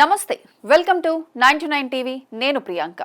నమస్తే welcome to 99 TV నేను ప్రియాంక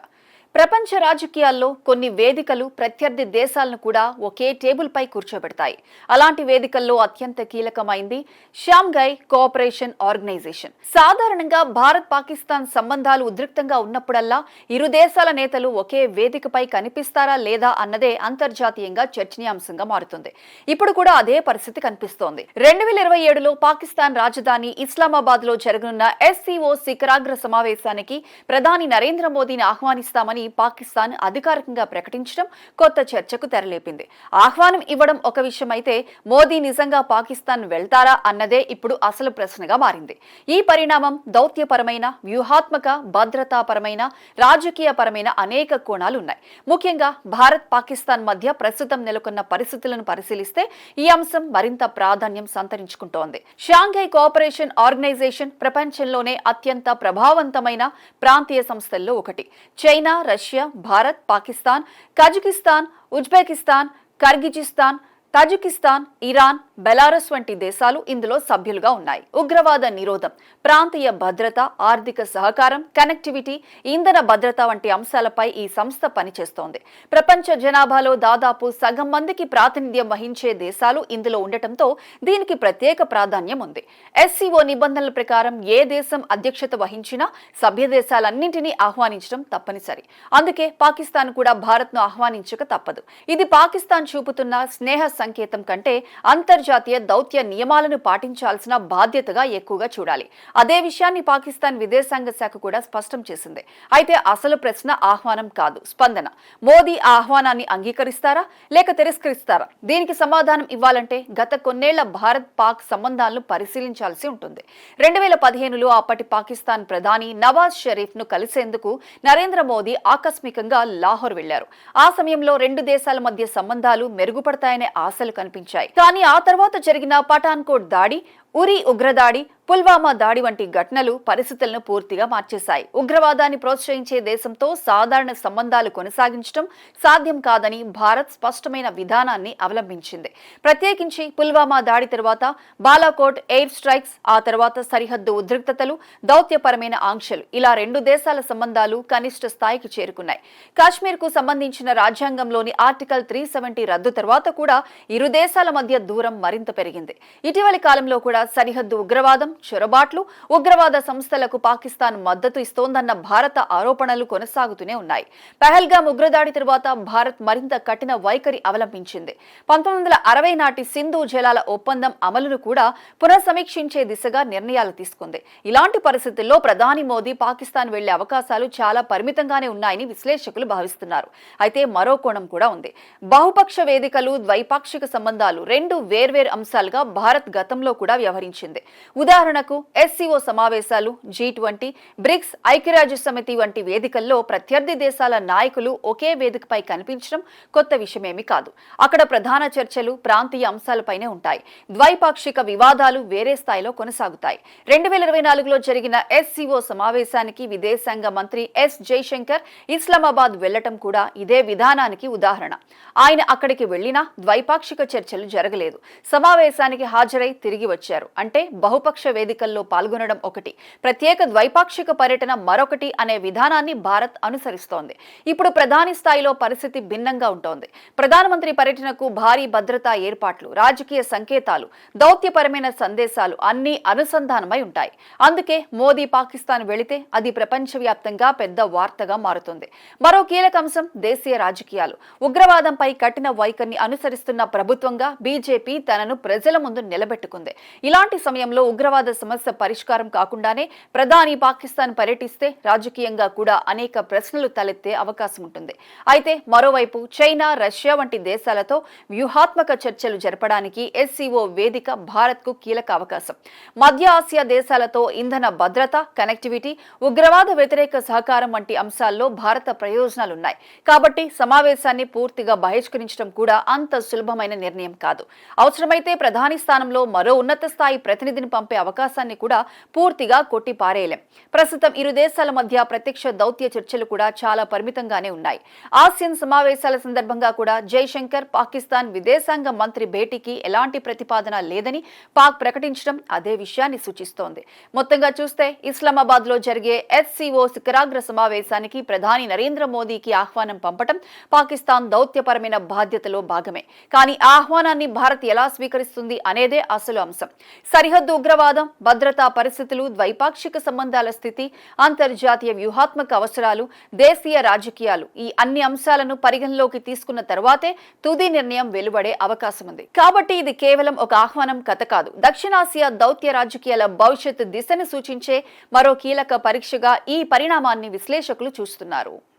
ప్రపంచ రాజకీయాల్లో కొన్ని వేదికలు ప్రత్యర్థి దేశాలను కూడా ఒకే టేబుల్ పై కూర్చోబెడతాయి. అలాంటి వేదికల్లో అత్యంత కీలకమైంది షాంఘై కోఆపరేషన్ ఆర్గనైజేషన్. సాధారణంగా భారత్ పాకిస్తాన్ సంబంధాలు ఉద్రిక్తంగా ఉన్నప్పుడల్లా ఇరు దేశాల నేతలు ఒకే వేదికపై కనిపిస్తారా లేదా అన్నదే అంతర్జాతీయంగా చర్చనీయాంశంగా మారుతుంది. ఇప్పుడు కూడా అదే పరిస్థితి కనిపిస్తోంది. 2027లో పాకిస్తాన్ రాజధాని ఇస్లామాబాద్ లో జరగనున్న SCO శిఖరాగ్ర సమావేశానికి ప్రధాని నరేంద్ర మోదీని ఆహ్వానిస్తామని పాకిస్తాన్ అధికారికంగా ప్రకటించడం కొత్త చర్చకు తెరలేపింది. ఆహ్వానం ఇవ్వడం ఒక విషయం అయితే మోదీ నిజంగా పాకిస్తాన్ వెళ్తారా అన్నదే ఇప్పుడు అసలు ప్రశ్నగా మారింది. ఈ పరిణామం దౌత్యపరమైన, వ్యూహాత్మక, భద్రతాపరమైన, రాజకీయపరమైన అనేక కోణాలు ఉన్నాయి. ముఖ్యంగా భారత్ పాకిస్తాన్ మధ్య ప్రస్తుతం నెలకొన్న పరిస్థితులను పరిశీలిస్తే ఈ అంశం మరింత ప్రాధాన్యం సంతరించుకుంటోంది. షాంఘై కోఆపరేషన్ ఆర్గనైజేషన్ ప్రపంచంలోనే అత్యంత ప్రభావవంతమైన ప్రాంతీయ సంస్థల్లో ఒకటి. China, Russia, Bharat, Pakistan, Kazakhstan, Uzbekistan, Kyrgyzstan, Tajikistan, Iran, Belarus వంటి దేశాలు ఇందులో సభ్యులుగా ఉన్నాయి. ఉగ్రవాద నిరోధం, ప్రాంతీయ భద్రత, ఆర్థిక సహకారం, కనెక్టివిటీ, ఇంధన భద్రత వంటి అంశాలపై ఈ సంస్థ పనిచేస్తోంది. ప్రపంచ జనాభాలో దాదాపు సగం మందికి ప్రాతినిధ్యం వహించే దేశాలు ఇందులో ఉండటంతో దీనికి ప్రత్యేక ప్రాధాన్యం ఉంది. SCO నిబంధనల ప్రకారం ఏ దేశం అధ్యక్షత వహించినా సభ్య దేశాలన్నింటినీ ఆహ్వానించడం తప్పనిసరి. అందుకే పాకిస్తాన్ కూడా భారత్ను ఆహ్వానించక తప్పదు. ఇది పాకిస్తాన్ చూపుతున్న స్నేహ సంకేతం కంటే అంతర్జాతీయ దౌత్య నియమాలను పాటించాల్సిన బాధ్యతగా ఎక్కువగా చూడాలి. అదే విషయాన్ని పాకిస్తాన్ విదేశాంగ శాఖ కూడా స్పష్టం చేసింది. అయితే అసలు ప్రశ్న ఆహ్వానం కాదు, స్పందన. మోదీ ఆ ఆహ్వానాన్ని అంగీకరిస్తారా లేక తిరస్కరిస్తారా? దీనికి సమాధానం ఇవ్వాలంటే గత కొన్నేళ్ల భారత్ పాక్ సంబంధాలను పరిశీలించాల్సి ఉంటుంది. 2015లో అప్పటి పాకిస్తాన్ ప్రధాని నవాజ్ షరీఫ్ ను కలిసేందుకు నరేంద్ర మోదీ ఆకస్మికంగా లాహోర్ వెళ్లారు. ఆ సమయంలో రెండు దేశాల మధ్య సంబంధాలు మెరుగుపడతాయనే ఆశలు కనిపించాయి. కానీ ఆ తర్వాత జరిగిన పఠాన్కోట్ దాడి, ఉరి ఉగ్రదాడి, పుల్వామా దాడి వంటి ఘటనలు పరిస్థితులను పూర్తిగా మార్చేశాయి. ఉగ్రవాదాన్ని ప్రోత్సహించే దేశంతో సాధారణ సంబంధాలు కొనసాగించడం సాధ్యం కాదని భారత్ స్పష్టమైన విధానాన్ని అవలంబించింది. ప్రత్యేకించి పుల్వామా దాడి తర్వాత బాలాకోట్ ఎయిర్ స్ట్రైక్స్, ఆ తర్వాత సరిహద్దు ఉద్రిక్తతలు, దౌత్యపరమైన ఆంక్షలు, ఇలా రెండు దేశాల సంబంధాలు కనిష్ట స్థాయికి చేరుకున్నాయి. కాశ్మీర్ కు సంబంధించిన రాజ్యాంగంలోని ఆర్టికల్ 370 రద్దు తర్వాత కూడా ఇరు దేశాల మధ్య దూరం మరింత పెరిగింది. ఇటీవలి కాలంలో కూడా సరిహద్దు ఉగ్రవాదం, చొరబాట్లు, ఉగ్రవాద సంస్థలకు పాకిస్తాన్ మద్దతు ఇస్తోందన్న భారత ఆరోపణలు కొనసాగుతూనే ఉన్నాయి. పహల్గామ్ ఉగ్రదాడి తరువాత భారత్ మరింత కఠిన వైఖరి అవలంబించింది. 1960 నాటి సింధు జలాల ఒప్పందం అమలును కూడా పునఃసమీక్షించే దిశగా నిర్ణయాలు తీసుకుంది. ఇలాంటి పరిస్థితుల్లో ప్రధాని మోదీ పాకిస్తాన్ వెళ్లే అవకాశాలు చాలా పరిమితంగానే ఉన్నాయని విశ్లేషకులు భావిస్తున్నారు. అయితే మరో కోణం కూడా ఉంది. బహుపక్ష వేదికలు, ద్వైపాక్షిక సంబంధాలు రెండు వేర్వేరు అంశాలుగా భారత్ గతంలో కూడా వ్యవహరించింది. ఉదాహరణకు SCO సమావేశాలు, G20, బ్రిక్స్, ఐక్యరాజ్య సమితి వంటి వేదికల్లో ప్రత్యర్థి దేశాల నాయకులు ఒకే వేదికపై కనిపించడం కొత్త విషయమేమీ కాదు. అక్కడ ప్రధాన చర్చలు ప్రాంతీయ అంశాలపైనే ఉంటాయి. ద్వైపాక్షిక వివాదాలు వేరే స్థాయిలో కొనసాగుతాయి. 2024లో జరిగిన SCO సమావేశానికి విదేశాంగ మంత్రి S. జైశంకర్ ఇస్లామాబాద్ వెళ్లటం కూడా ఇదే విధానానికి ఉదాహరణ. ఆయన అక్కడికి వెళ్లినా ద్వైపాక్షిక చర్చలు జరగలేదు. సమావేశానికి హాజరై తిరిగి వచ్చారు. అంటే బహుపక్ష వేదికల్లో పాల్గొనడం ఒకటి, ప్రత్యేక ద్వైపాక్షిక పర్యటన మరొకటి అనే విధానాన్ని భారత్ అనుసరిస్తోంది. ఇప్పుడు ప్రధాని స్థాయిలో పరిస్థితి భిన్నంగా ఉంటోంది. ప్రధానమంత్రి పర్యటనకు భారీ భద్రతా ఏర్పాట్లు, రాజకీయ సంకేతాలు, దౌత్యపరమైన సందేశాలు అన్నీ అనుసంధానమై ఉంటాయి. అందుకే మోదీ పాకిస్తాన్ వెళితే అది ప్రపంచవ్యాప్తంగా పెద్ద వార్తగా మారుతుంది. మరో కీలక అంశం దేశీయ రాజకీయాలు. ఉగ్రవాదంపై కఠిన వైఖరిని అనుసరిస్తున్న ప్రభుత్వంగా బీజేపీ తనను ప్రజల ముందు నిలబెట్టుకుంది. ఇలాంటి సమయంలో ఉగ్రవాద సమస్య పరిష్కారం కాకుండానే ప్రధాని పాకిస్తాన్ పర్యటిస్తే రాజకీయంగా కూడా అనేక ప్రశ్నలు తలెత్తే అవకాశం ఉంటుంది. అయితే మరోవైపు చైనా, రష్యా వంటి దేశాలతో వ్యూహాత్మక చర్చలు జరపడానికి SCO వేదిక భారత్ కు కీలక అవకాశం. మధ్య ఆసియా దేశాలతో ఇంధన భద్రత, కనెక్టివిటీ, ఉగ్రవాద వ్యతిరేక సహకారం వంటి అంశాల్లో భారత ప్రయోజనాలున్నాయి. కాబట్టి సమావేశాన్ని పూర్తిగా బహిష్కరించడం కూడా అంత సులభమైన నిర్ణయం కాదు. అవసరమైతే ప్రధాని స్థానంలో మరో ఉన్నత స్థాయి ప్రతినిధిని పంపే అవకాశాన్ని కూడా పూర్తిగా కొట్టిపారేయలేం. ప్రస్తుతం ఇరు దేశాల మధ్య ప్రత్యక్ష దౌత్య చర్చలు కూడా చాలా పరిమితంగానే ఉన్నాయి. ఆసియన్ సమావేశాల సందర్భంగా కూడా జైశంకర్ పాకిస్తాన్ విదేశాంగ మంత్రి భేటీకి ఎలాంటి ప్రతిపాదన లేదని పాక్ ప్రకటించడం అదే విషయాన్ని సూచిస్తోంది. మొత్తంగా చూస్తే ఇస్లామాబాద్ లో జరిగే SCO శిఖరాగ్ర సమావేశానికి ప్రధాని నరేంద్ర మోదీకి ఆహ్వానం పంపటం పాకిస్తాన్ దౌత్యపరమైన బాధ్యతలో భాగమే. కానీ ఆ ఆహ్వానాన్ని భారత్ ఎలా స్వీకరిస్తుంది అనేదే అసలు అంశం. సరిహద్దు ఉగ్రవాదం, భద్రతా పరిస్థితులు, ద్వైపాక్షిక సంబంధాల స్థితి, అంతర్జాతీయ వ్యూహాత్మక అవసరాలు, దేశీయ రాజకీయాలు ఈ అన్ని అంశాలను పరిగణలోకి తీసుకున్న తర్వాతే తుది నిర్ణయం వెలువడే అవకాశం ఉంది. కాబట్టి ఇది కేవలం ఒక ఆహ్వానం కథ కాదు. దక్షిణాసియా దౌత్య రాజకీయాల భవిష్యత్ దిశను సూచించే మరో కీలక పరీక్షగా ఈ పరిణామాన్ని విశ్లేషకులు చూస్తున్నారు.